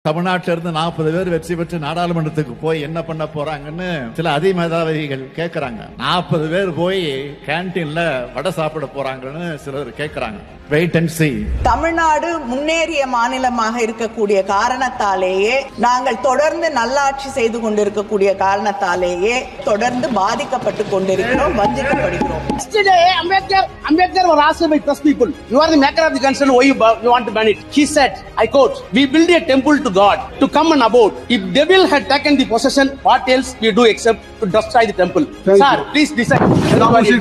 தமிழ்நாட்டில இருந்து 40 பேர் வெற்றி பெற்று நாடாளுமன்றத்துக்கு போய் என்ன பண்ண போறாங்கன்னு சில அதிமேதாவிகள் கேட்கறாங்க. 40 பேர் போய் கேன்டீன்ல வடை சாப்பிட போறாங்கன்னு சிலர் கேட்கறாங்க. Wait and see. தமிழ்நாடு முன்னேறிய மாநிலமாக இருக்கக்கூடிய காரணத்தாலேயே, நாங்கள் தொடர்ந்து நல்லாட்சி செய்து கொண்டிருக்கக்கூடிய காரணத்தாலேயே தொடர்ந்து பாதிக்கப்பட்டு கொண்டிருக்கிறோம், வஞ்சிக்கப்படுகிறோம். Yesterday, Ambedkar was asked by press people, "You are the maker of the constitution. Why you want to ban it?" He said, I quote, "We build a temple to God to come and abode. If devil had taken the possession, what else we do except to destroy the temple?" Sir, please decide.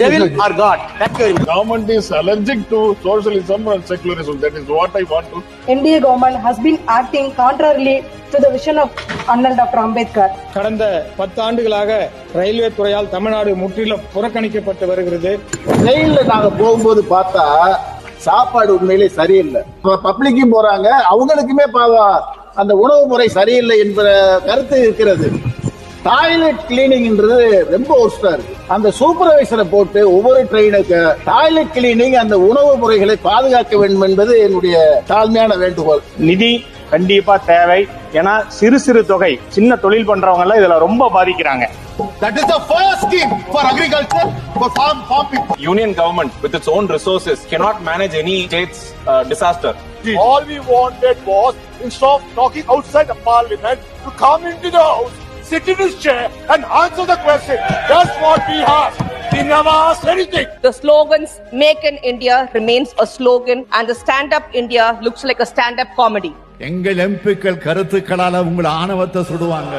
Devil or God? Thank you very much. Government is allergic to socialism and secularism. That is what I want to. NDA government has been acting contrarily to the vision of Annal Dr. Ambedkar. கடந்த 10 ஆண்டுகளாக railway துறையால் தமிழ்நாடு முற்றிலும் புறக்கணிக்கப்பட்டு வருகிறது. ரயில்ல நாங்க போகும்போது பார்த்தா சாப்பாடு உண்மையிலே சரியில்லை. பப்ளிக்கும் போறாங்க, அவங்களுக்குமே அந்த உணவு முறை சரியில்லை என்ற கருத்து இருக்கிறது. டாய்லெட் கிளீனிங்ன்றது ரொம்ப ஒர்ஸ்டா இருக்கு. அந்த சூப்பர்வைசரை போட்டு ஒவ்வொரு ட்ரெயினுக்கு டாய்லெட் கிளீனிங், அந்த உணவு முறைகளை பாதுகாக்க வேண்டும் என்பது என்னுடைய தாழ்மையான வேண்டுகோள். நிதி கண்டிப்பா தேவை. ஏன்னா சிறு தொகை சின்ன தொழில் பண்றவங்க எல்லாம் இதுல ரொம்ப பாதிக்கிறாங்க. That is the first scheme for agriculture, for farm people. Union government with its own resources cannot manage any state's disaster. All we wanted was, instead of talking outside the parliament, to come into the house, sit in his chair and answer the question. That's what we asked. We never asked anything. The slogans "Make in India" remains a slogan, and the Stand Up India looks like a stand-up comedy. எங்கள் எம்பிக்கள் கருத்துக்களால உங்கள் ஆணவத்தை சுடுவாங்க.